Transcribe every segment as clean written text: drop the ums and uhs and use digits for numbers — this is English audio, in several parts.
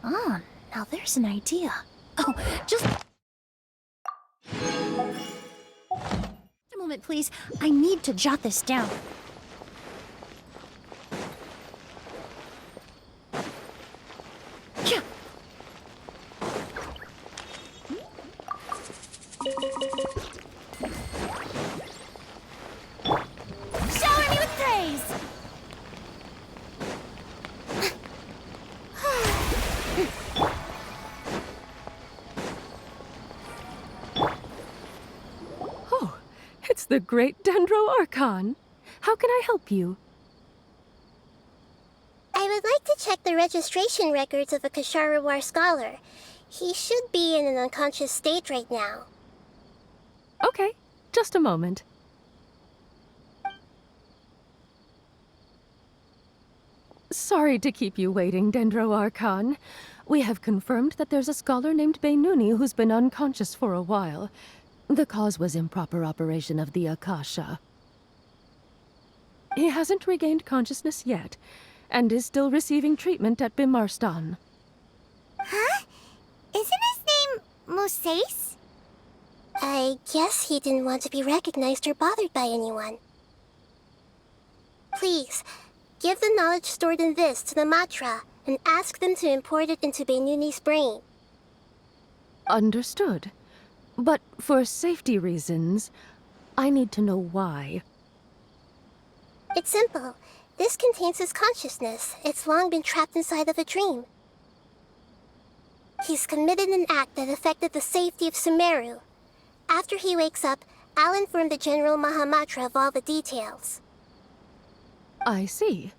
Ah, now there's an idea. Oh, just a moment, please. I need to jot this down. Yeah. Shower me with praise! Oh, it's the great Dendro Archon. How can I help you? I would like to check the registration records of a Kasharawar scholar. He should be in an unconscious state right now. Okay, just a moment. Sorry to keep you waiting, Dendro Archon. We have confirmed that there's a scholar named Beinuni who's been unconscious for a while. The cause was improper operation of the Akasha. He hasn't regained consciousness yet, and is still receiving treatment at Bimarstan. Huh? Isn't his name Moses? I guess he didn't want to be recognized or bothered by anyone. Please, give the knowledge stored in this to the Matra and ask them to import it into Beinuni's brain. Understood. But for safety reasons, I need to know why. It's simple. This contains his consciousness. It's long been trapped inside of a dream. He's committed an act that affected the safety of Sumeru. After he wakes up, I'll inform the General Mahamatra of all the details. I see.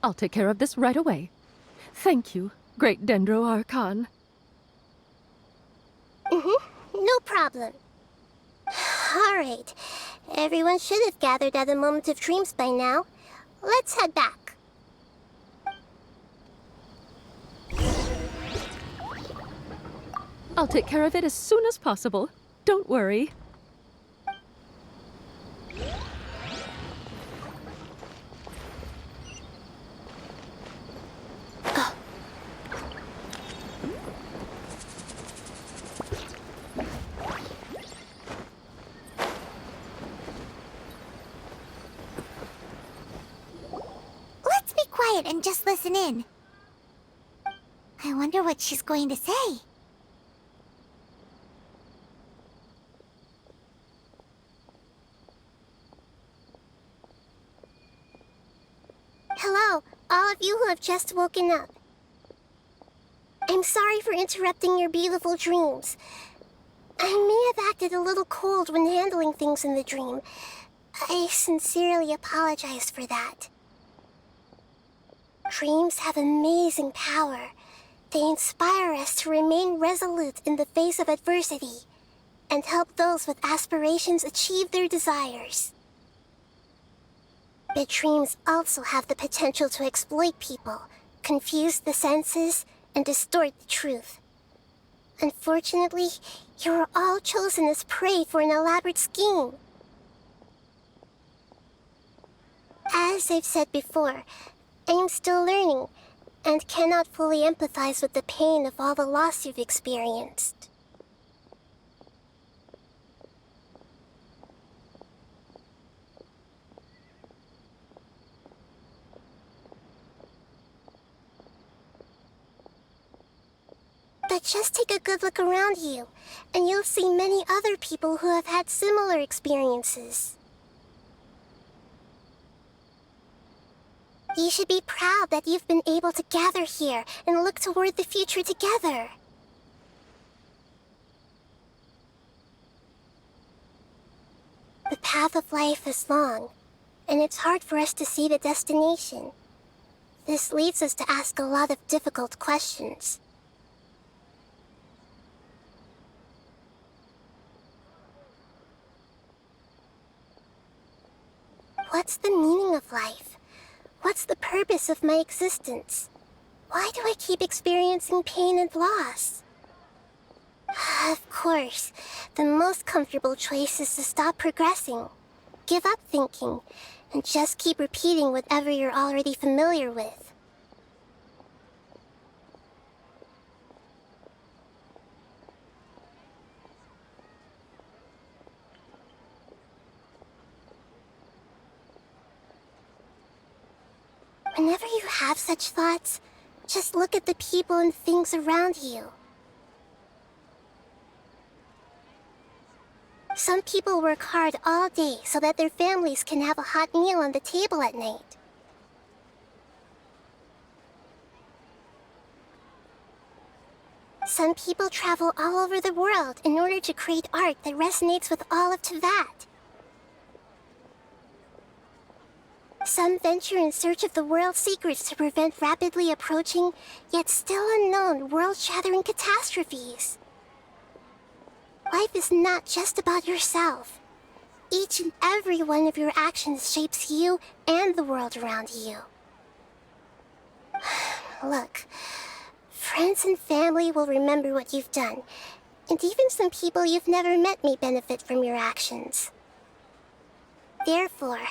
I'll take care of this right away. Thank you, great Dendro Archon. No problem. Alright. Everyone should have gathered at a moment of dreams by now. Let's head back. I'll take care of it as soon as possible. Don't worry. Let's be quiet and just listen in. I wonder what she's going to say. Hello, all of you who have just woken up. I'm sorry for interrupting your beautiful dreams. I may have acted a little cold when handling things in the dream. I sincerely apologize for that. Dreams have amazing power. They inspire us to remain resolute in the face of adversity and help those with aspirations achieve their desires. But dreams also have the potential to exploit people, confuse the senses, and distort the truth. Unfortunately, you were all chosen as prey for an elaborate scheme. As I've said before, I am still learning, and cannot fully empathize with the pain of all the loss you've experienced. But just take a good look around you, and you'll see many other people who have had similar experiences. You should be proud that you've been able to gather here and look toward the future together. The path of life is long, and it's hard for us to see the destination. This leads us to ask a lot of difficult questions. What's the meaning of life? What's the purpose of my existence? Why do I keep experiencing pain and loss? Of course, the most comfortable choice is to stop progressing, give up thinking, and just keep repeating whatever you're already familiar with. Whenever you have such thoughts, just look at the people and things around you. Some people work hard all day so that their families can have a hot meal on the table at night. Some people travel all over the world in order to create art that resonates with all of Teyvat. Some venture in search of the world's secrets to prevent rapidly approaching, yet still unknown, world-shattering catastrophes. Life is not just about yourself. Each and every one of your actions shapes you and the world around you. Look, friends and family will remember what you've done, and even some people you've never met may benefit from your actions. Therefore,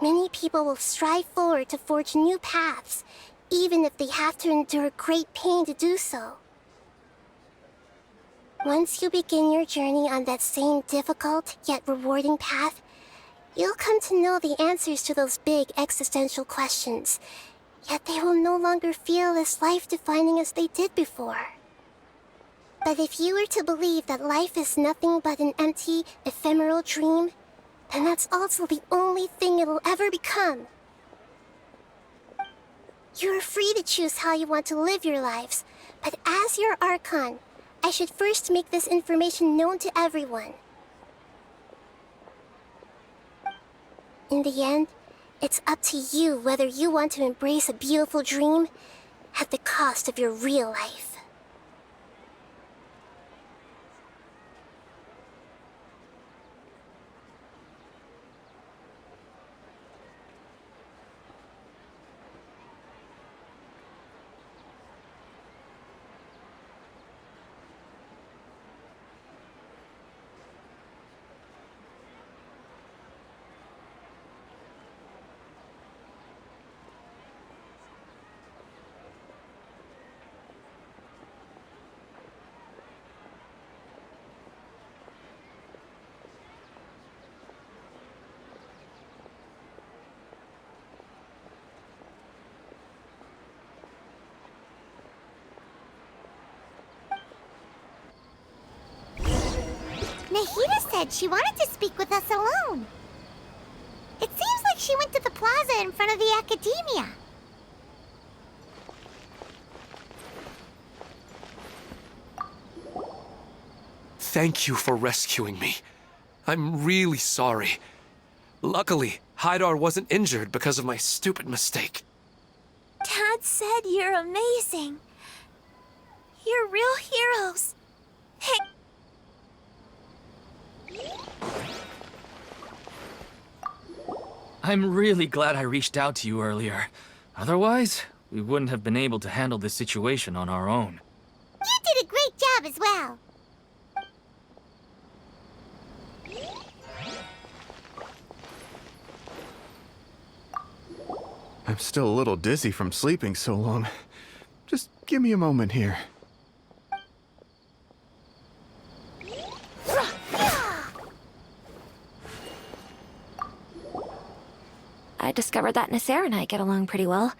many people will strive forward to forge new paths, even if they have to endure great pain to do so. Once you begin your journey on that same difficult yet rewarding path, you'll come to know the answers to those big existential questions, yet they will no longer feel as life-defining as they did before. But if you were to believe that life is nothing but an empty, ephemeral dream, then that's also the only thing it'll ever become. You're free to choose how you want to live your lives, but as your Archon, I should first make this information known to everyone. In the end, it's up to you whether you want to embrace a beautiful dream at the cost of your real life. Nahida said she wanted to speak with us alone. It seems like she went to the plaza in front of the Academia. Thank you for rescuing me. I'm really sorry. Luckily, Haidar wasn't injured because of my stupid mistake. Dad said you're amazing. You're real heroes. Hey. I'm really glad I reached out to you earlier. Otherwise, we wouldn't have been able to handle this situation on our own. You did a great job as well. I'm still a little dizzy from sleeping so long. Just give me a moment here. I discovered that Nasser and I get along pretty well.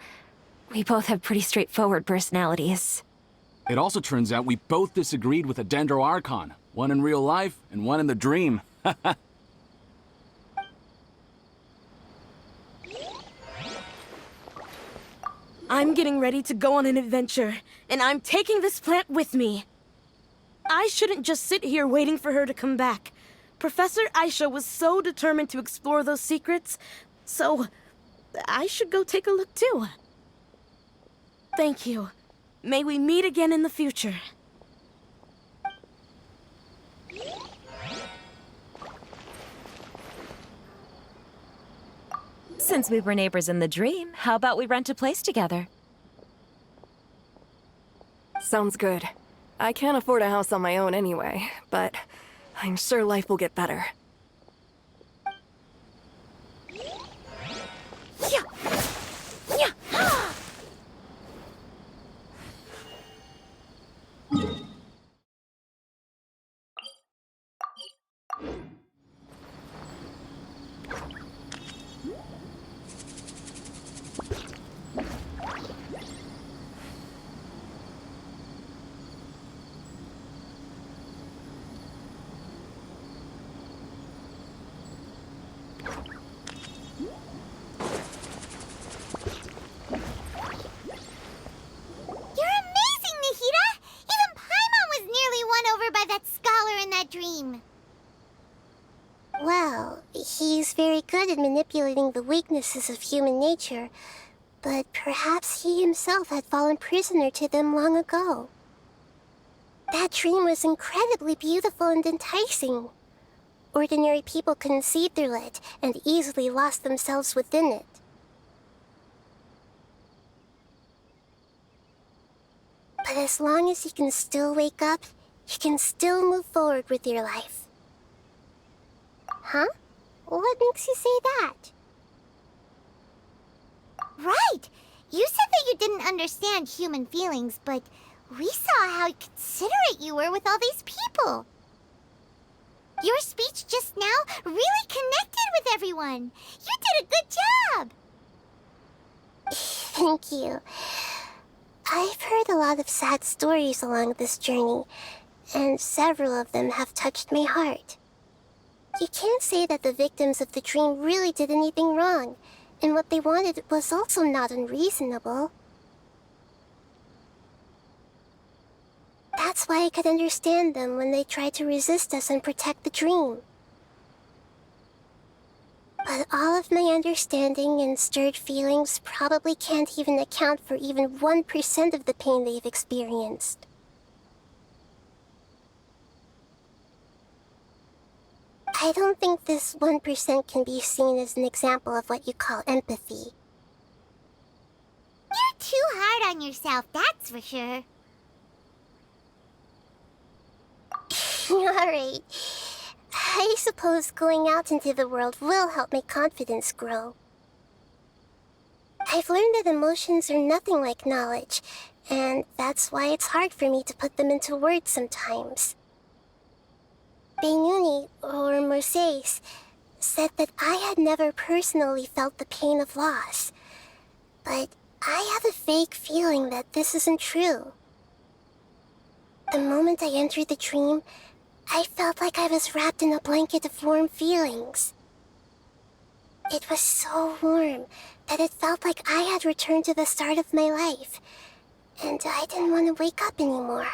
We both have pretty straightforward personalities. It also turns out we both disagreed with a Dendro Archon. One in real life, and one in the dream. I'm getting ready to go on an adventure, and I'm taking this plant with me. I shouldn't just sit here waiting for her to come back. Professor Aisha was so determined to explore those secrets, so I should go take a look too. Thank you. May we meet again in the future. Since we were neighbors in the dream, how about we rent a place together? Sounds good. I can't afford a house on my own anyway, but I'm sure life will get better. very good at manipulating the weaknesses of human nature, but perhaps he himself had fallen prisoner to them long ago. That dream was incredibly beautiful and enticing. Ordinary people couldn't see through it and easily lost themselves within it. But as long as you can still wake up, you can still move forward with your life. Huh? What makes you say that? Right! You said that you didn't understand human feelings, but we saw how considerate you were with all these people. Your speech just now really connected with everyone. You did a good job! Thank you. I've heard a lot of sad stories along this journey, and several of them have touched my heart. You can't say that the victims of the dream really did anything wrong, and what they wanted was also not unreasonable. That's why I could understand them when they tried to resist us and protect the dream. But all of my understanding and stirred feelings probably can't even account for even 1% of the pain they've experienced. I don't think this 1% can be seen as an example of what you call empathy. You're too hard on yourself, that's for sure. Alright. I suppose going out into the world will help my confidence grow. I've learned that emotions are nothing like knowledge, and that's why it's hard for me to put them into words sometimes. Benuni, or Mercedes, said that I had never personally felt the pain of loss, but I have a vague feeling that this isn't true. The moment I entered the dream, I felt like I was wrapped in a blanket of warm feelings. It was so warm that it felt like I had returned to the start of my life, and I didn't want to wake up anymore.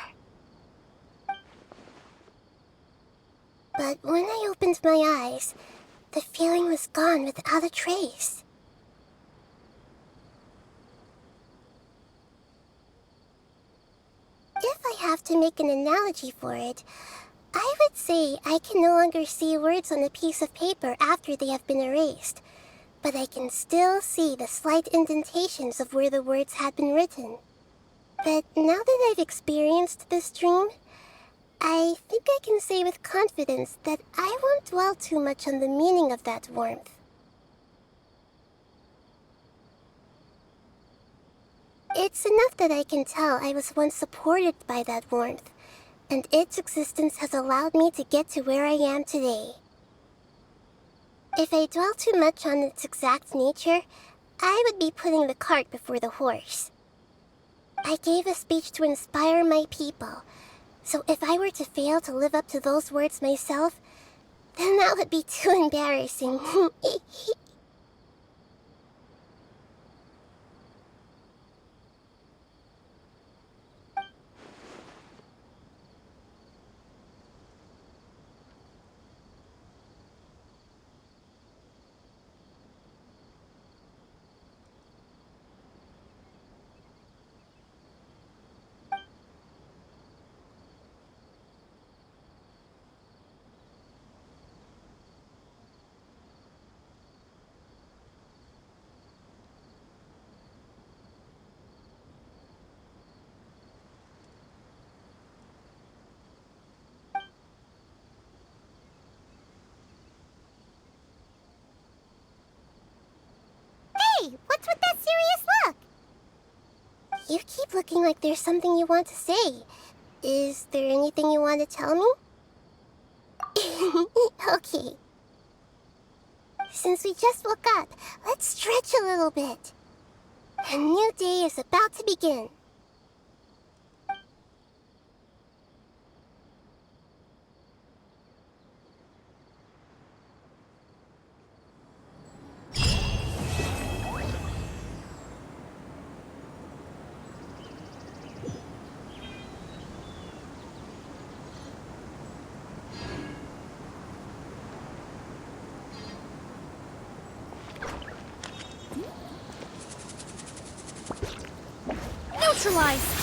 But when I opened my eyes, the feeling was gone without a trace. If I have to make an analogy for it, I would say I can no longer see words on a piece of paper after they have been erased, but I can still see the slight indentations of where the words had been written. But now that I've experienced this dream, I think I can say with confidence that I won't dwell too much on the meaning of that warmth. It's enough that I can tell I was once supported by that warmth, and its existence has allowed me to get to where I am today. If I dwell too much on its exact nature, I would be putting the cart before the horse. I gave a speech to inspire my people, so if I were to fail to live up to those words myself, then that would be too embarrassing. Hey, what's with that serious look? You keep looking like there's something you want to say. Is there anything you want to tell me? Okay. Since we just woke up, let's stretch a little bit. A new day is about to begin. neutralize.